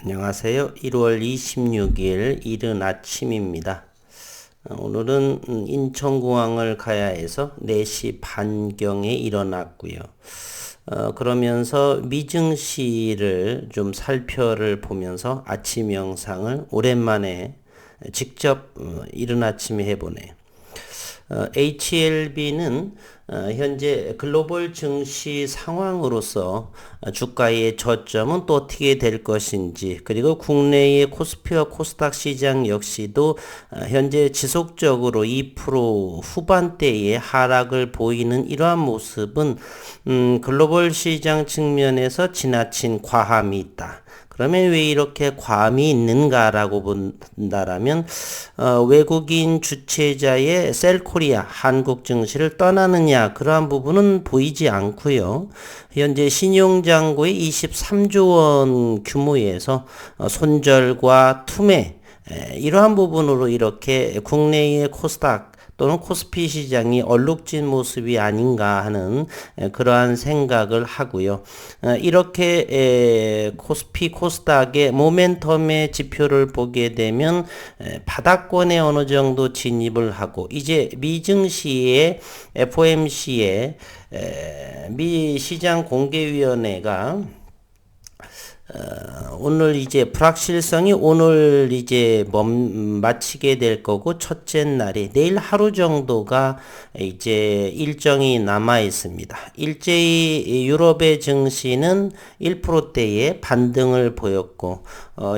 안녕하세요. 1월 26일 이른 아침입니다. 오늘은 인천공항을 가야 해서 4시 반경에 일어났고요. 그러면서 미증시를 좀 살펴를 보면서 아침 명상을 오랜만에 직접 이른 아침에 해보네요. HLB는 현재 글로벌 증시 상황으로서 주가의 저점은 또 어떻게 될 것인지, 그리고 국내의 코스피와 코스닥 시장 역시도 현재 지속적으로 2% 후반대의 하락을 보이는 이러한 모습은 글로벌 시장 측면에서 지나친 과함이 있다. 그러면 왜 이렇게 과함이 있는가라고 본다라면 외국인 주최자의 셀코리아 한국 증시를 떠나느냐, 그러한 부분은 보이지 않고요. 현재 신용잔고의 23조 원 규모에서 손절과 투매, 이러한 부분으로 이렇게 국내의 코스닥 또는 코스피 시장이 얼룩진 모습이 아닌가 하는 그러한 생각을 하고요. 이렇게 코스피 코스닥의 모멘텀의 지표를 보게 되면 바닥권에 어느 정도 진입을 하고, 이제 미증시의 FOMC의 미 시장 공개위원회가 오늘 이제 불확실성이 오늘 이제 마치게 될 거고, 첫째 날이 내일 하루 정도가 이제 일정이 남아 있습니다. 일제히 유럽의 증시는 1%대의 반등을 보였고,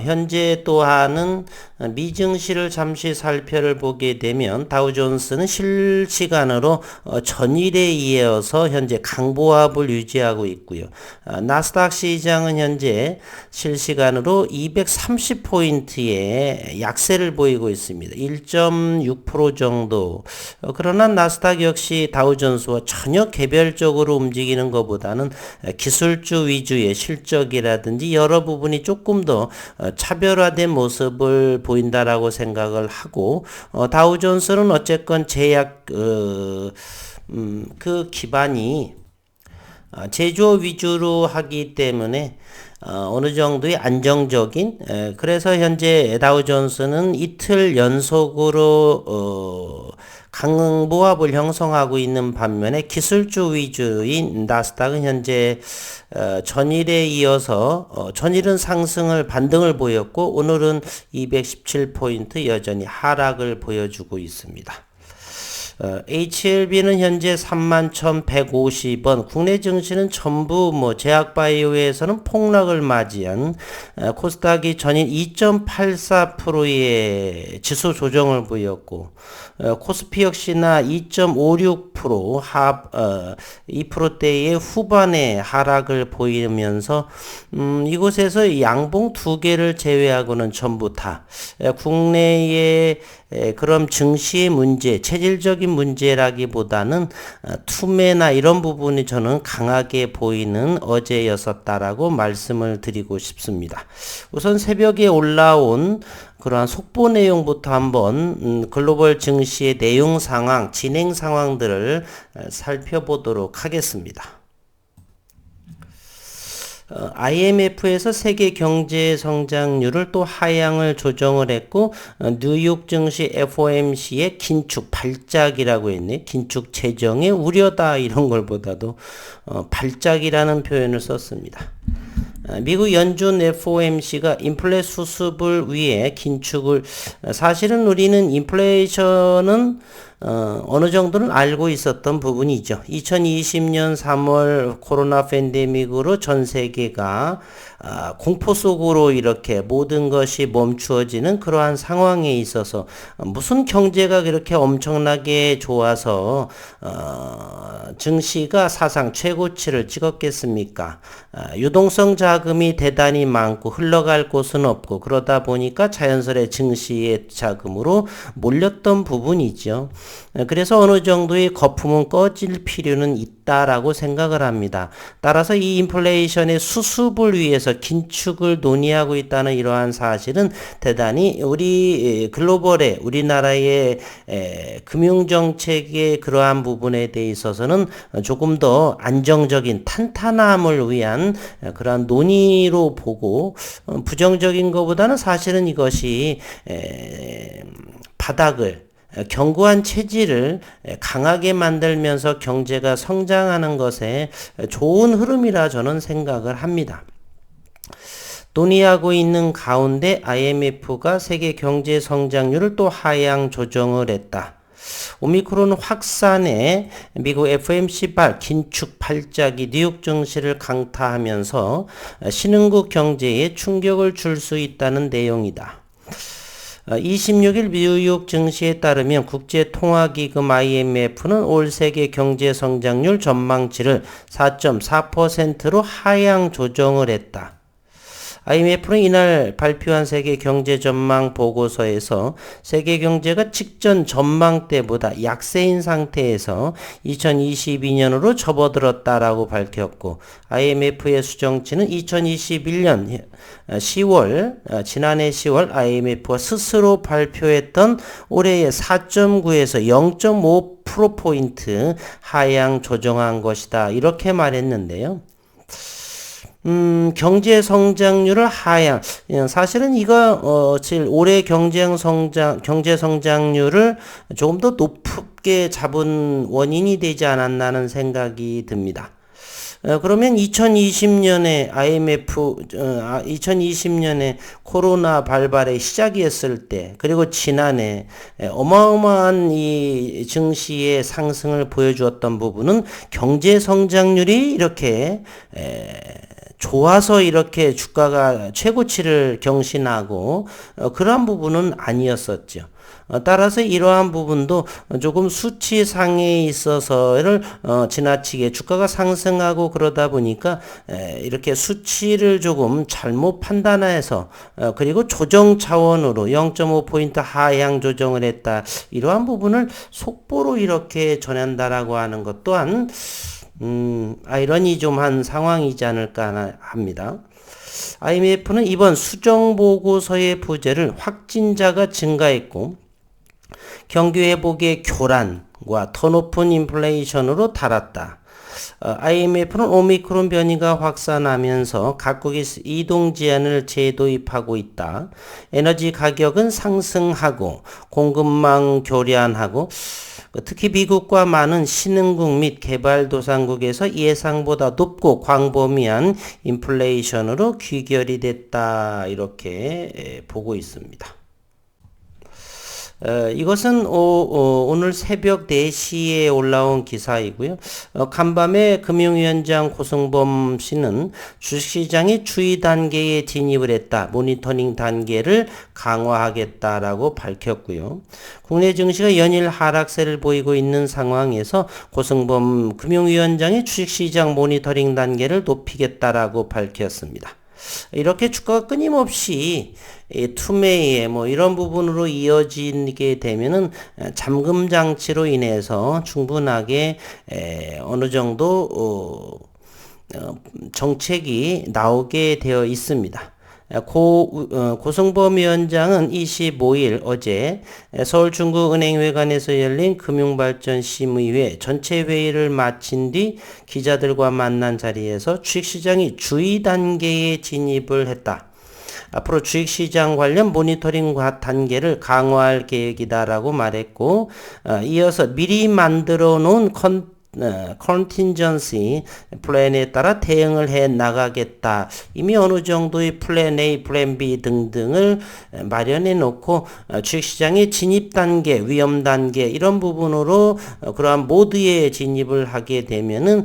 현재 또한은 미증시를 잠시 살펴를 보게 되면 다우존스는 실시간으로 전일에 이어서 현재 강보합을 유지하고 있고요. 나스닥 시장은 현재 실시간으로 230포인트의 약세를 보이고 있습니다. 1.6% 정도. 그러나 나스닥 역시 다우존스와 전혀 개별적으로 움직이는 것보다는 기술주 위주의 실적이라든지 여러 부분이 조금 더 차별화된 모습을 보인다라고 생각을 하고, 다우존스는 어쨌건 제약 그 기반이 제조업 위주로 하기 때문에 어느 정도의 안정적인, 그래서 현재 다우존스는 이틀 연속으로 강보합을 형성하고 있는 반면에 기술주 위주인 나스닥은 현재 전일에 이어서 전일은 상승을 반등을 보였고, 오늘은 217포인트 여전히 하락을 보여주고 있습니다. HLB는 현재 31,150원, 국내 증시는 전부 제약바이오에서는 폭락을 맞이한 코스닥이 전일 2.84%의 지수 조정을 보였고, 코스피 역시나 2.56% 2%대의 후반의 하락을 보이면서 이곳에서 양봉 두 개를 제외하고는 전부 다 국내의 그럼 증시의 문제, 체질적인 문제라기보다는 투매나 이런 부분이 저는 강하게 보이는 어제였었다라고 말씀을 드리고 싶습니다. 우선 새벽에 올라온 그러한 속보 내용부터 한번 글로벌 증시의 내용 상황, 진행 상황들을 살펴보도록 하겠습니다. IMF에서 세계 경제 성장률을 또 하향을 조정을 했고, 뉴욕 증시 FOMC의 긴축 발작이라고 했네. 긴축 재정의 우려다, 이런 걸보다도 발작이라는 표현을 썼습니다. 미국 연준 FOMC가 인플레 수습을 위해 긴축을, 사실은 우리는 인플레이션은 어느 정도는 알고 있었던 부분이죠. 2020년 3월 코로나 팬데믹으로 전 세계가 공포 속으로 이렇게 모든 것이 멈추어지는 그러한 상황에 있어서 무슨 경제가 그렇게 엄청나게 좋아서 증시가 사상 최고치를 찍었겠습니까? 유동성 자금이 대단히 많고 흘러갈 곳은 없고, 그러다 보니까 자연스레 증시의 자금으로 몰렸던 부분이죠. 그래서 어느 정도의 거품은 꺼질 필요는 있다라고 생각을 합니다. 따라서 이 인플레이션의 수습을 위해서 긴축을 논의하고 있다는 이러한 사실은 대단히 우리 글로벌의 우리나라의 금융정책의 그러한 부분에 대해 있어서는 조금 더 안정적인 탄탄함을 위한 그러한 논의로 보고 부정적인 것보다는 사실은 이것이 바닥을 견고한 체질을 강하게 만들면서 경제가 성장하는 것에 좋은 흐름이라 저는 생각을 합니다. 논의하고 있는 가운데 IMF가 세계 경제 성장률을 또 하향 조정을 했다. 오미크론 확산에 미국 FOMC 긴축 발작이 뉴욕 증시를 강타하면서 신흥국 경제에 충격을 줄 수 있다는 내용이다. 26일 뉴욕 증시에 따르면 국제통화기금 IMF는 올 세계 경제 성장률 전망치를 4.4%로 하향 조정을 했다. IMF는 이날 발표한 세계 경제 전망 보고서에서 세계 경제가 직전 전망 때보다 약세인 상태에서 2022년으로 접어들었다라고 밝혔고, IMF의 수정치는 2021년 10월, 지난해 10월 IMF가 스스로 발표했던 올해의 4.9에서 0.5%포인트 하향 조정한 것이다. 이렇게 말했는데요. 경제 성장률을 하향. 사실은 이거, 올해 경제 성장률을 조금 더 높게 잡은 원인이 되지 않았나는 생각이 듭니다. 그러면 2020년에 2020년에 코로나 발발의 시작이었을 때, 그리고 지난해 어마어마한 이 증시의 상승을 보여주었던 부분은 경제 성장률이 이렇게 좋아서 이렇게 주가가 최고치를 경신하고 그러한 부분은 아니었었죠. 따라서 이러한 부분도 조금 수치상에 있어서를 지나치게 주가가 상승하고 그러다 보니까 이렇게 수치를 조금 잘못 판단해서 그리고 조정 차원으로 0.5포인트 하향 조정을 했다. 이러한 부분을 속보로 이렇게 전한다라고 하는 것 또한 아이러니 좀 한 상황이지 않을까 합니다. IMF는 이번 수정보고서의 부재를 확진자가 증가했고 경기 회복의 교란과 더 높은 인플레이션으로 달았다. IMF는 오미크론 변이가 확산하면서 각국이 이동 제한을 재도입하고 있다. 에너지 가격은 상승하고 공급망 교란하고 특히 미국과 많은 신흥국 및 개발도상국에서 예상보다 높고 광범위한 인플레이션으로 귀결이 됐다. 이렇게 보고 있습니다. 이것은 오늘 새벽 4시에 올라온 기사이고요. 간밤에 금융위원장 고승범 씨는 주식시장이 주의 단계에 진입을 했다. 모니터링 단계를 강화하겠다라고 밝혔고요. 국내 증시가 연일 하락세를 보이고 있는 상황에서 고승범 금융위원장이 주식시장 모니터링 단계를 높이겠다라고 밝혔습니다. 이렇게 주가가 끊임없이 투매에 이런 부분으로 이어지게 되면은 잠금 장치로 인해서 충분하게 어느 정도 정책이 나오게 되어 있습니다. 고승범 위원장은 25일 어제 서울중국은행회관에서 열린 금융발전심의회 전체 회의를 마친 뒤 기자들과 만난 자리에서 주식시장이 주의 단계에 진입을 했다. 앞으로 주식시장 관련 모니터링 단계를 강화할 계획이다라고 말했고, 이어서 미리 만들어 놓은 컨틴전시 플랜에 따라 대응을 해 나가겠다. 이미 어느 정도의 플랜 A, 플랜 B 등등을 마련해 놓고 주식시장의 진입 단계, 위험 단계 이런 부분으로 그러한 모드에 진입을 하게 되면은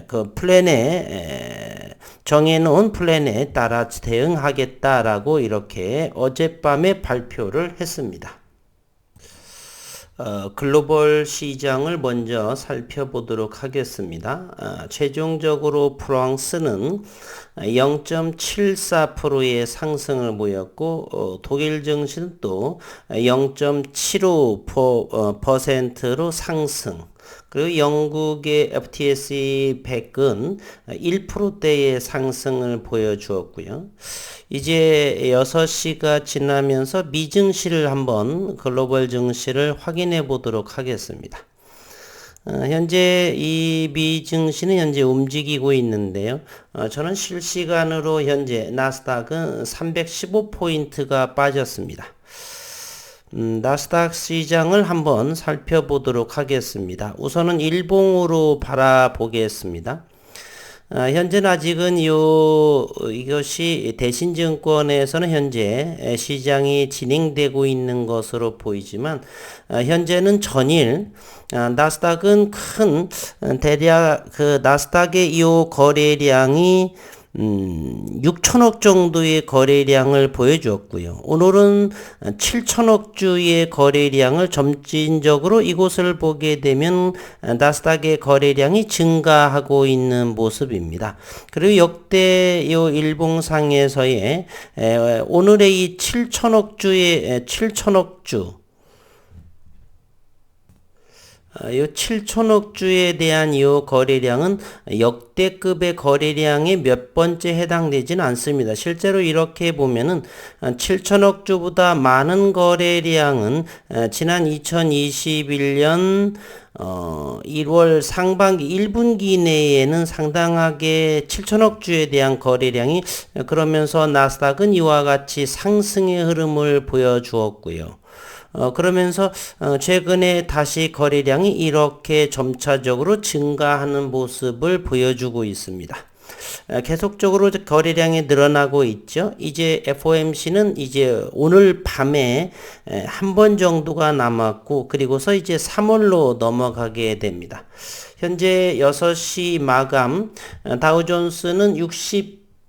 그 플랜에 정해놓은 플랜에 따라 대응하겠다라고 이렇게 어젯밤에 발표를 했습니다. 글로벌 시장을 먼저 살펴보도록 하겠습니다. 최종적으로 프랑스는 0.74%의 상승을 보였고 독일 증시는 또 0.75%로 상승. 그리고 영국의 FTSE 100은 1%대의 상승을 보여주었고요. 이제 6시가 지나면서 미증시를 한번 글로벌 증시를 확인해 보도록 하겠습니다. 현재 이 미증시는 현재 움직이고 있는데요. 저는 실시간으로 현재 나스닥은 315포인트가 빠졌습니다. 나스닥 시장을 한번 살펴보도록 하겠습니다. 우선은 일봉으로 바라보겠습니다. 현재는 아직은 이것이 대신증권에서는 현재 시장이 진행되고 있는 것으로 보이지만 현재는 전일 나스닥은 대략 나스닥의 이 거래량이 6천억 정도의 거래량을 보여주었고요. 오늘은 7천억 주의 거래량을 점진적으로 이곳을 보게 되면 나스닥의 거래량이 증가하고 있는 모습입니다. 그리고 역대 이 일봉상에서의 오늘의 이 7천억 주의 7천억 주 이 7천억 주에 대한 이 거래량은 역대급의 거래량에 몇 번째 해당되지는 않습니다. 실제로 이렇게 보면은 7천억 주보다 많은 거래량은 지난 2021년 1월 상반기 1분기 내에는 상당하게 7천억 주에 대한 거래량이 그러면서 나스닥은 이와 같이 상승의 흐름을 보여주었고요. 그러면서 최근에 다시 거래량이 이렇게 점차적으로 증가하는 모습을 보여주고 있습니다. 계속적으로 거래량이 늘어나고 있죠. 이제 FOMC는 이제 오늘 밤에 한 번 정도가 남았고 그리고서 이제 3월로 넘어가게 됩니다. 현재 6시 마감 다우존스는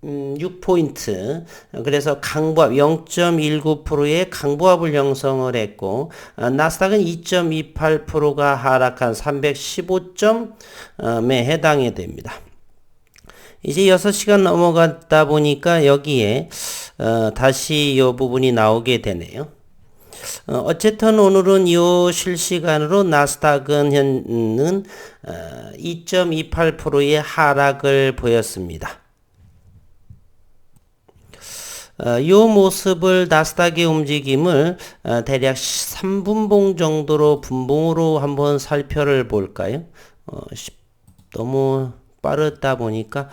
6포인트 그래서 강보합 0.19%의 강보합을 형성을 했고 나스닥은 2.28%가 하락한 315점에 해당이 됩니다. 이제 6시간 넘어갔다 보니까 여기에 다시 이 부분이 나오게 되네요. 어쨌든 오늘은 이 실시간으로 나스닥은 2.28%의 하락을 보였습니다. 이 모습을 나스닥의 움직임을 대략 3분봉 정도로 분봉으로 한번 살펴를 볼까요? 너무 빠르다 보니까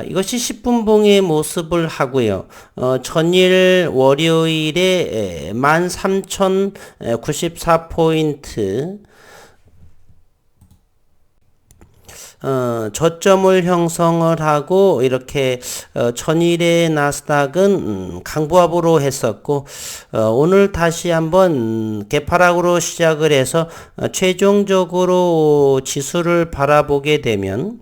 이것이 10분봉의 모습을 하고요. 전일 월요일에 13,094포인트 저점을 형성을 하고 이렇게 전일의 나스닥은 강보합으로 했었고 오늘 다시 한번 개파락으로 시작을 해서 최종적으로 지수를 바라보게 되면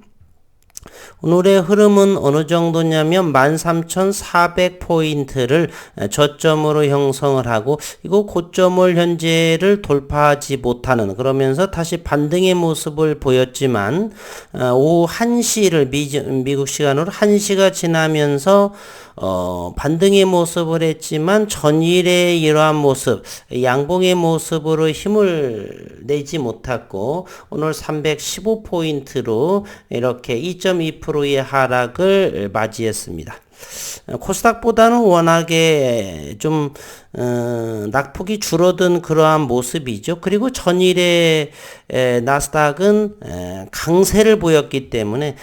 오늘의 흐름은 어느 정도냐면 13,400포인트를 저점으로 형성을 하고 이거 고점을 현재를 돌파하지 못하는 그러면서 다시 반등의 모습을 보였지만 오후 1시를 미국 시간으로 1시가 지나면서 반등의 모습을 했지만 전일의 이러한 모습 양봉의 모습으로 힘을 내지 못했고 오늘 315포인트로 이렇게 2.2%의 하락을 맞이했습니다. 코스닥보다는 워낙에 좀 낙폭이 줄어든 그러한 모습이죠. 그리고 전일의 나스닥은 강세를 보였기 때문에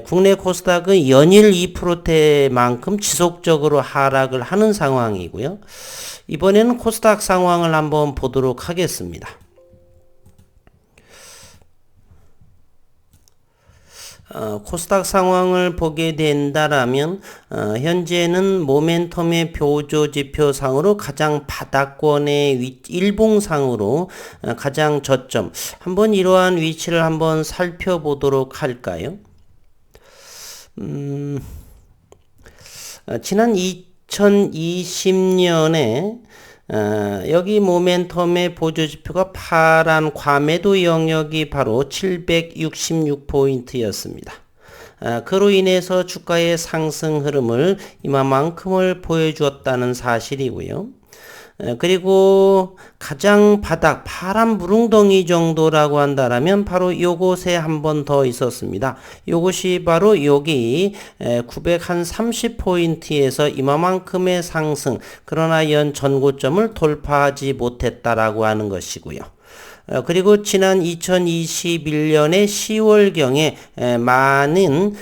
국내 코스닥은 연일 2%대만큼 지속적으로 하락을 하는 상황이고요. 이번에는 코스닥 상황을 한번 보도록 하겠습니다. 코스닥 상황을 보게 된다라면 현재는 모멘텀의 보조지표상으로 가장 바닥권의 일봉상으로 가장 저점 한번 이러한 위치를 한번 살펴보도록 할까요? 지난 2020년에 여기 모멘텀의 보조지표가 파란 과매도 영역이 바로 766포인트였습니다. 그로 인해서 주가의 상승 흐름을 이만큼을 보여주었다는 사실이고요. 그리고 가장 바닥 파란 무릉덩이 정도라고 한다라면 바로 요곳에 한 번 더 있었습니다. 요것이 바로 여기 930포인트에서 이만큼의 상승, 그러나 연 전고점을 돌파하지 못했다라고 하는 것이고요. 그리고 지난 2021년의 10월경에 많은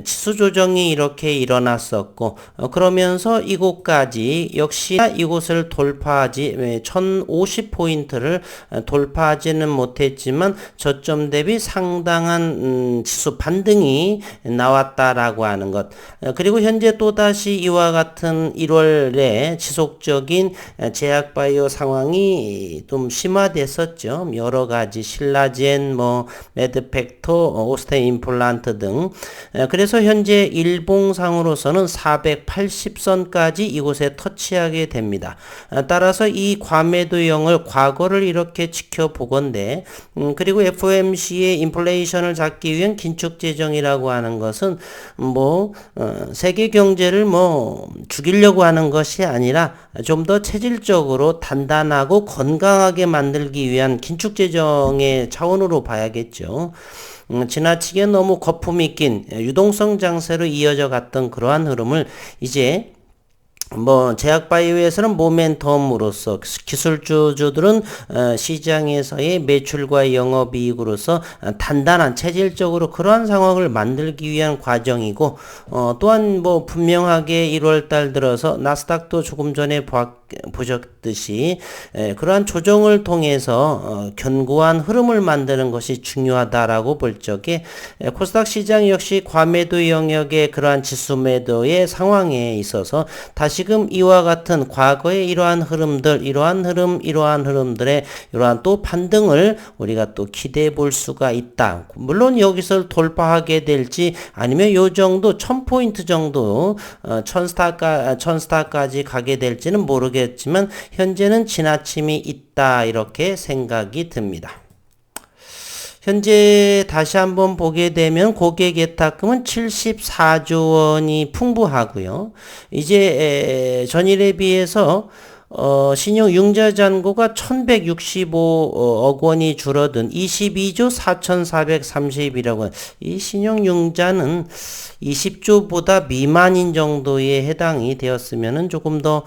지수 조정이 이렇게 일어났었고, 그러면서 이곳까지 역시나 이곳을 돌파하지 1050포인트를 돌파하지는 못했지만 저점 대비 상당한 지수 반등이 나왔다라고 하는 것. 그리고 현재 또다시 이와 같은 1월에 지속적인 제약바이오 상황이 좀 심화됐었죠. 여러 가지 신라젠, 매드팩토, 오스테 임플란트 등. 그래서 현재 일봉상으로서는 480선까지 이곳에 터치하게 됩니다. 따라서 이 과매도형을 과거를 이렇게 지켜보건대, 그리고 FOMC의 인플레이션을 잡기 위한 긴축 재정이라고 하는 것은 세계 경제를 죽이려고 하는 것이 아니라 좀 더 체질적으로 단단하고 건강하게 만들기 위한 긴축 재정의 차원으로 봐야겠죠. 지나치게 너무 거품이 낀 유동성 장세로 이어져 갔던 그러한 흐름을 이제 제약바이오에서는 모멘텀으로서, 기술주들은 시장에서의 매출과 영업이익으로서 단단한 체질적으로 그러한 상황을 만들기 위한 과정이고, 또한 분명하게 1월달 들어서 나스닥도 조금 전에 보셨듯이 그러한 조정을 통해서 견고한 흐름을 만드는 것이 중요하다라고 볼 적에, 코스닥 시장 역시 과매도 영역의 그러한 지수 매도의 상황에 있어서 다시금 이와 같은 과거의 이러한 흐름들의 이러한 또 반등을 우리가 또 기대해 볼 수가 있다. 물론 여기서 돌파하게 될지 아니면 요 정도 1000포인트 정도 1000스타까지 가게 될지는 모르겠지만 현재는 지나침이 있다, 이렇게 생각이 듭니다. 현재 다시 한번 보게 되면 고객 예탁금은 74조 원이 풍부하고요. 이제 전일에 비해서 신용 융자 잔고가 1165억 원이 줄어든 22조 4431억 원. 이 신용 융자는 20조보다 미만인 정도에 해당이 되었으면은 조금 더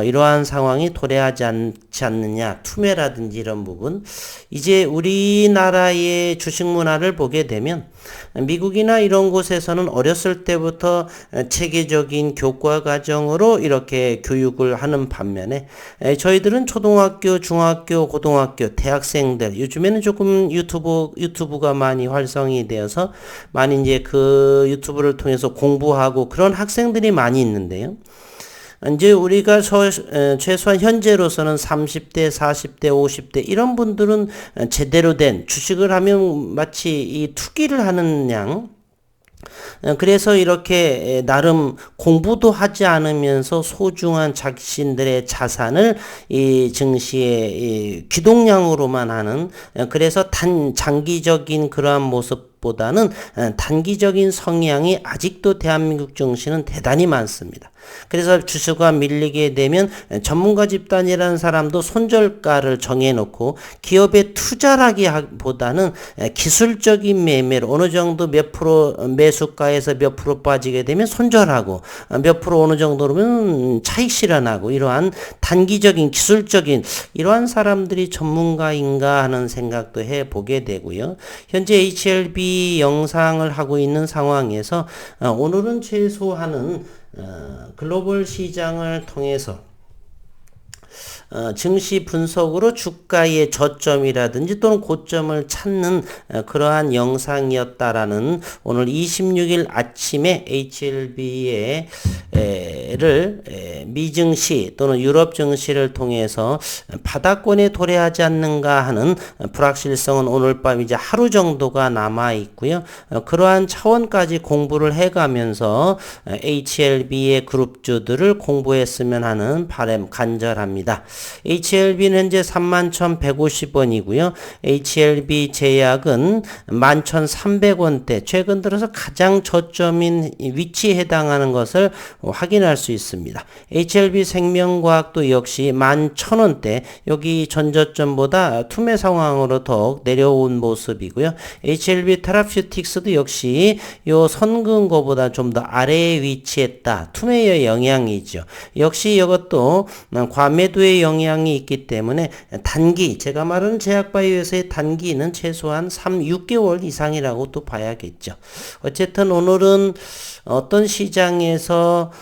이러한 상황이 도래하지 않지 않느냐. 투매라든지 이런 부분. 이제 우리나라의 주식 문화를 보게 되면 미국이나 이런 곳에서는 어렸을 때부터 체계적인 교과 과정으로 이렇게 교육을 하는 반면에 저희들은 초등학교, 중학교, 고등학교, 대학생들, 요즘에는 조금 유튜브가 많이 활성이 되어서 많이 이제 그 유튜브를 통해서 공부하고 그런 학생들이 많이 있는데요. 이제 우리가 최소한 현재로서는 30대, 40대, 50대 이런 분들은 제대로 된 주식을 하면 마치 이 투기를 하는 양, 그래서 이렇게 나름 공부도 하지 않으면서 소중한 자신들의 자산을 이 증시의 귀동량으로만 하는, 그래서 장기적인 그러한 모습보다는 단기적인 성향이 아직도 대한민국 증시는 대단히 많습니다. 그래서 주수가 밀리게 되면 전문가 집단이라는 사람도 손절가를 정해놓고 기업에 투자라기보다는 기술적인 매매로 어느 정도 몇 프로 매수가에서 몇 프로 빠지게 되면 손절하고 몇 프로 어느 정도로면 차익 실현하고, 이러한 단기적인 기술적인 이러한 사람들이 전문가인가 하는 생각도 해보게 되고요. 현재 HLB 영상을 하고 있는 상황에서 오늘은 최소한은 글로벌 시장을 통해서 증시 분석으로 주가의 저점이라든지 또는 고점을 찾는 그러한 영상이었다라는, 오늘 26일 아침에 HLB의 미증시 또는 유럽 증시를 통해서 바닥권에 도래하지 않는가 하는 불확실성은 오늘 밤 이제 하루 정도가 남아 있고요. 그러한 차원까지 공부를 해가면서 HLB의 그룹주들을 공부했으면 하는 바람 간절합니다. HLB는 현재 31,150원이고요. HLB 제약은 11,300원대, 최근 들어서 가장 저점인 위치에 해당하는 것을 확인할 수 있습니다. HLB 생명과학도 역시 11,000원대, 여기 전저점보다 투매 상황으로 더욱 내려온 모습이고요. HLB 테라퓨틱스도 역시 요 선근거보다 좀 더 아래에 위치했다. 투매의 영향이죠. 역시 이것도 과매도의 영향이 있기 때문에 단기, 제가 말하는 제약바이오에서의 단기는 최소한 6개월 이상이라고 또 봐야겠죠. 어쨌든 오늘은 어떤 시장에서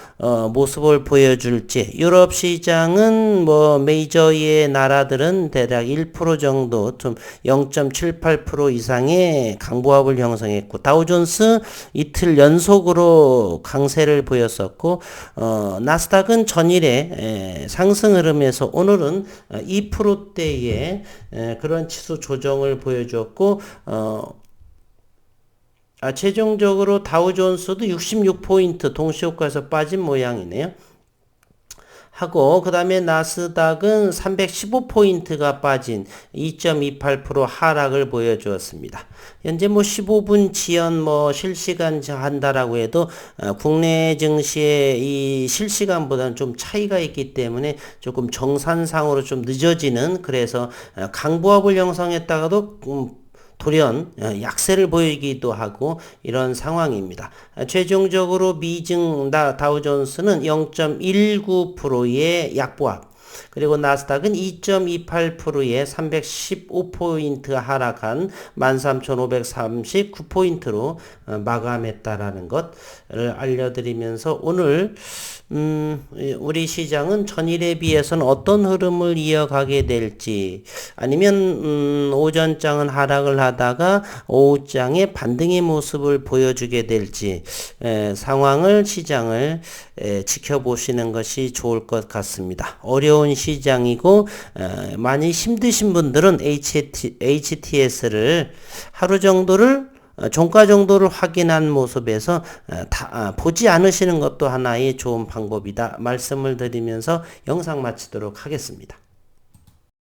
모습을 보여줄지, 유럽 시장은 뭐 메이저의 나라들은 대략 1% 정도, 좀 0.78% 이상의 강보합을 형성했고, 다우존스 이틀 연속으로 강세를 보였었고, 나스닥은 전일에 상승 흐름에서 오늘은 2%대의 그런 치수 조정을 보여주었고, 최종적으로 다우존스도 66포인트 동시효과에서 빠진 모양이네요. 하고 그 다음에 나스닥은 315포인트가 빠진 2.28% 하락을 보여주었습니다. 현재 뭐 15분 지연 실시간 한다라고 해도 국내 증시의 이 실시간보다는 좀 차이가 있기 때문에 조금 정산상으로 좀 늦어지는, 그래서 강보합을 형성했다가도 돌연 약세를 보이기도 하고 이런 상황입니다. 최종적으로 미증 다우존스는 0.19%의 약보합, 그리고 나스닥은 2.28%의 315포인트 하락한 13,539포인트로 마감했다라는 것을 알려드리면서 오늘 우리 시장은 전일에 비해서는 어떤 흐름을 이어가게 될지, 아니면 오전장은 하락을 하다가 오후장에 반등의 모습을 보여주게 될지 상황을, 시장을 지켜보시는 것이 좋을 것 같습니다. 어려운 시장이고 많이 힘드신 분들은 HTS를 하루 정도를, 종가 정도를 확인한 모습에서 보지 않으시는 것도 하나의 좋은 방법이다 말씀을 드리면서 영상 마치도록 하겠습니다.